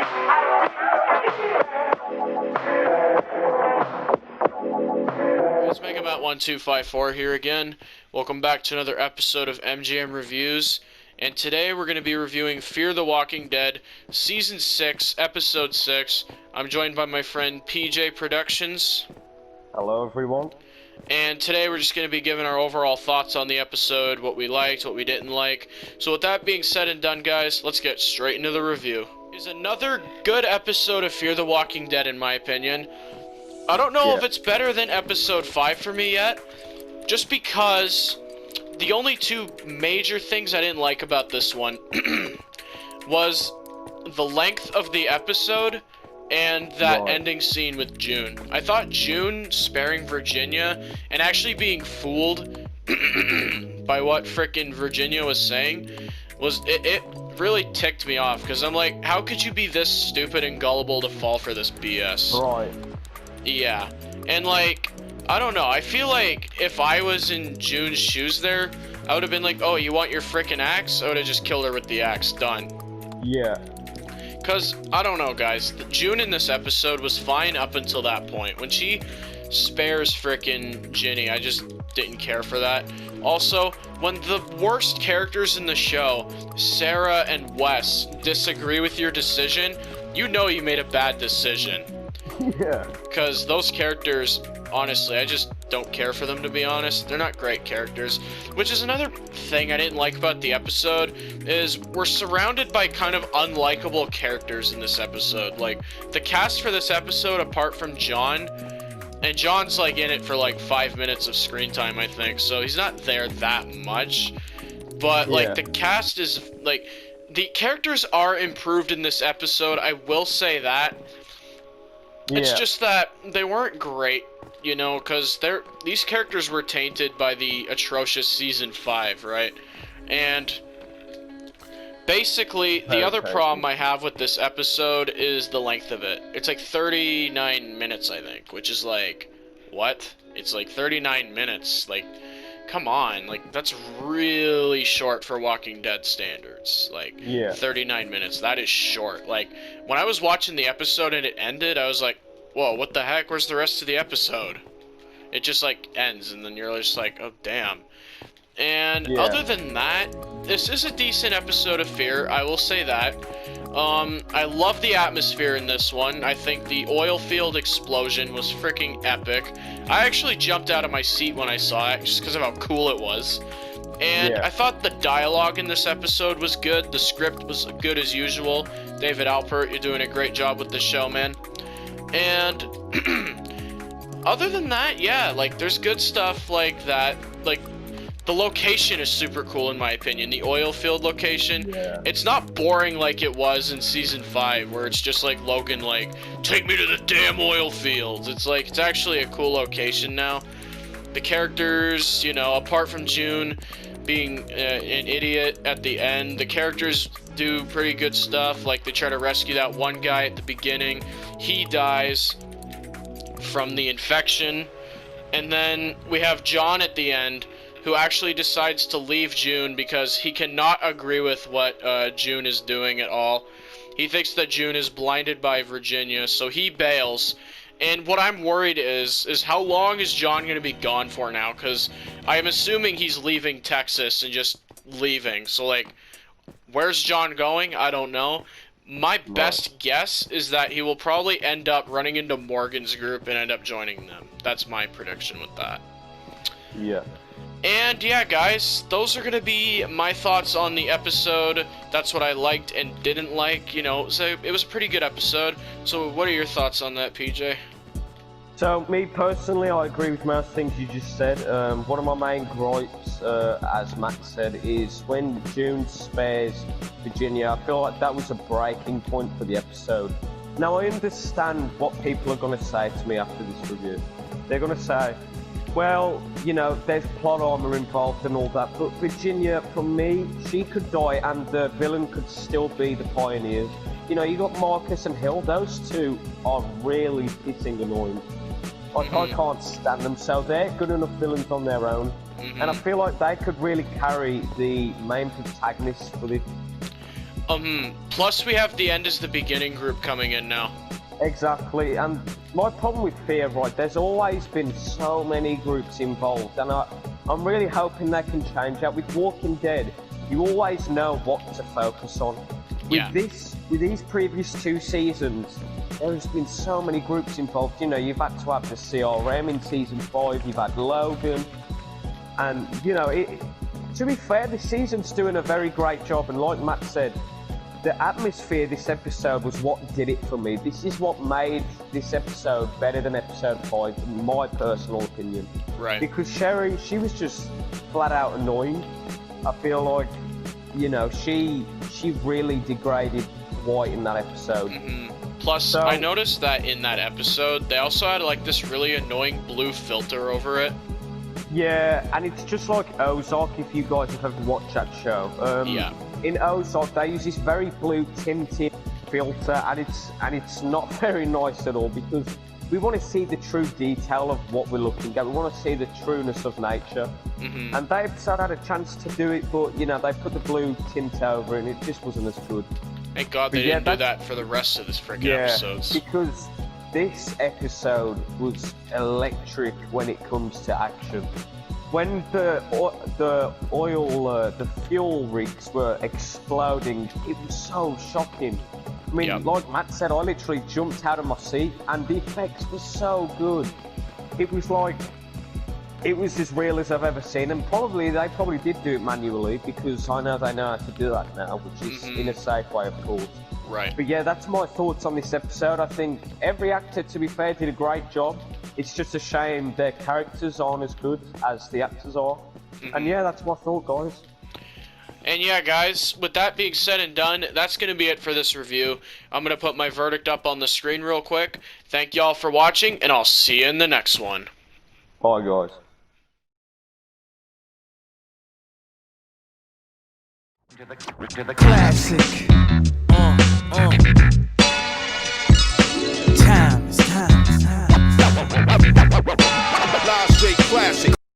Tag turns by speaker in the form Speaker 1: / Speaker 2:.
Speaker 1: It's Megamat1254 here again. Welcome back to another episode of MGM Reviews. And today we're going to be reviewing Fear the Walking Dead, Season 6, Episode 6. I'm joined by my friend PJ Productions.
Speaker 2: Hello, everyone.
Speaker 1: And today we're just going to be giving our overall thoughts on the episode, what we liked, what we didn't like. So with that being said and done, guys, let's get straight into the review. It's another good episode of Fear the Walking Dead, in my opinion. I don't know if it's better than Episode 5 for me yet, just because the only two major things I didn't like about this one was the length of the episode and that ending scene with June. I thought June sparing Virginia and actually being fooled by what frickin' Virginia was saying it really ticked me off, because I'm like, how could you be this stupid and gullible to fall for this BS?
Speaker 2: Right.
Speaker 1: Yeah, and like, I don't know, I feel like if I was in June's shoes there, I would have been like, oh, you want your frickin' axe? I would have just killed her with the axe, done.
Speaker 2: Yeah.
Speaker 1: Because, I don't know, guys, June in this episode was fine up until that point. When she spares frickin' Ginny, I just didn't care for that. Also, when the worst characters in the show, Sarah and Wes, disagree with your decision, you know you made a bad decision.
Speaker 2: Yeah.
Speaker 1: Because those characters, honestly, I just don't care for them, to be honest. They're not great characters. Which is another thing I didn't like about the episode, is we're surrounded by kind of unlikable characters in this episode. Like, the cast for this episode, apart from John, and John's like in it for like 5 minutes of screen time, I think, so he's not there that much. But like, the cast is, like, the characters are improved in this episode, I will say that. It's just that they weren't great, you know, because these characters were tainted by the atrocious Season 5, right? And basically, the other problem I have with this episode is the length of it. It's like 39 minutes, I think, which is like, what? It's like 39 minutes, like, come on, like, that's really short for Walking Dead standards. Like, 39 minutes, that is short. Like, when I was watching the episode and it ended, I was like, whoa, what the heck, where's the rest of the episode? It just, like, ends, and then you're just like, oh, damn. And other than that, this is a decent episode of Fear, I will say that. I love the atmosphere in this one. I think the oil field explosion was freaking epic. I actually jumped out of my seat when I saw it, just because of how cool it was. And I thought the dialogue in this episode was good. The script was good as usual. David Alpert, you're doing a great job with the show, man. And other than that, yeah, like, there's good stuff like that. Like, the location is super cool, in my opinion. The oil field location. It's not boring like it was in Season 5, where it's just like Logan, like, take me to the damn oil fields. It's like, it's actually a cool location now. The characters, you know, apart from June being an idiot at the end, the characters do pretty good stuff. Like, they try to rescue that one guy at the beginning. He dies from the infection. And then we have John at the end, who actually decides to leave June because he cannot agree with what June is doing at all. He thinks that June is blinded by Virginia, so he bails. And what I'm worried is how long is John going to be gone for now? Because I'm assuming he's leaving Texas and just leaving. So, like, where's John going? I don't know. My best guess is that he will probably end up running into Morgan's group and end up joining them. That's my prediction with that.
Speaker 2: Yeah.
Speaker 1: And yeah, guys, those are going to be my thoughts on the episode. That's what I liked and didn't like, you know, so it was a pretty good episode. So what are your thoughts on that, PJ?
Speaker 2: So, me personally, I agree with most things you just said. One of my main gripes, as Matt said, is when June spares Virginia. I feel like that was a breaking point for the episode. Now, I understand what people are going to say to me after this review. They're going to say, well, you know, there's plot armor involved and all that, but Virginia, for me, she could die and the villain could still be the pioneers. You know, you got Marcus and Hill, those two are really pissing annoying. I can't stand them, so they're good enough villains on their own. And I feel like they could really carry the main protagonist for this.
Speaker 1: Plus we have the end is the beginning group coming in now.
Speaker 2: Exactly, and my problem with Fear, right, there's always been so many groups involved, and I'm really hoping they can change that. With Walking Dead, you always know what to focus on. With these previous 2 seasons, there's been so many groups involved. You know, you've had to have the CRM in season 5, you've had Logan, and, you know, to be fair, this season's doing a very great job, and like Matt said, the atmosphere this episode was what did it for me. This is what made this episode better than episode 5, in my personal opinion.
Speaker 1: Right.
Speaker 2: Because Sherry, she was just flat out annoying. I feel like, you know, she really degraded Dwight in that episode.
Speaker 1: Plus, I noticed that in that episode, they also had like this really annoying blue filter over it.
Speaker 2: Yeah, and it's just like Ozark, if you guys have ever watched that show. In Ozark, they use this very blue tinted filter, and it's not very nice at all, because we want to see the true detail of what we're looking at. We want to see the trueness of nature. And they've had a chance to do it, but, you know, they put the blue tint over, and it just wasn't as good.
Speaker 1: Thank God they didn't do that for the rest of this freaking episodes. Because
Speaker 2: this episode was electric when it comes to action. When the fuel rigs were exploding, it was so shocking. I mean, like Matt said, I literally jumped out of my seat, and the effects were so good. It was like, it was as real as I've ever seen, and they probably did do it manually, because I know they know how to do that now, which is in a safe way, of course.
Speaker 1: Right.
Speaker 2: But yeah, that's my thoughts on this episode. I think every actor, to be fair, did a great job. It's just a shame their characters aren't as good as the actors are. And yeah, that's my thought, guys.
Speaker 1: And yeah, guys, with that being said and done, that's going to be it for this review. I'm going to put my verdict up on the screen real quick. Thank y'all for watching, and I'll see you in the next one.
Speaker 2: Bye, guys.
Speaker 3: Classic.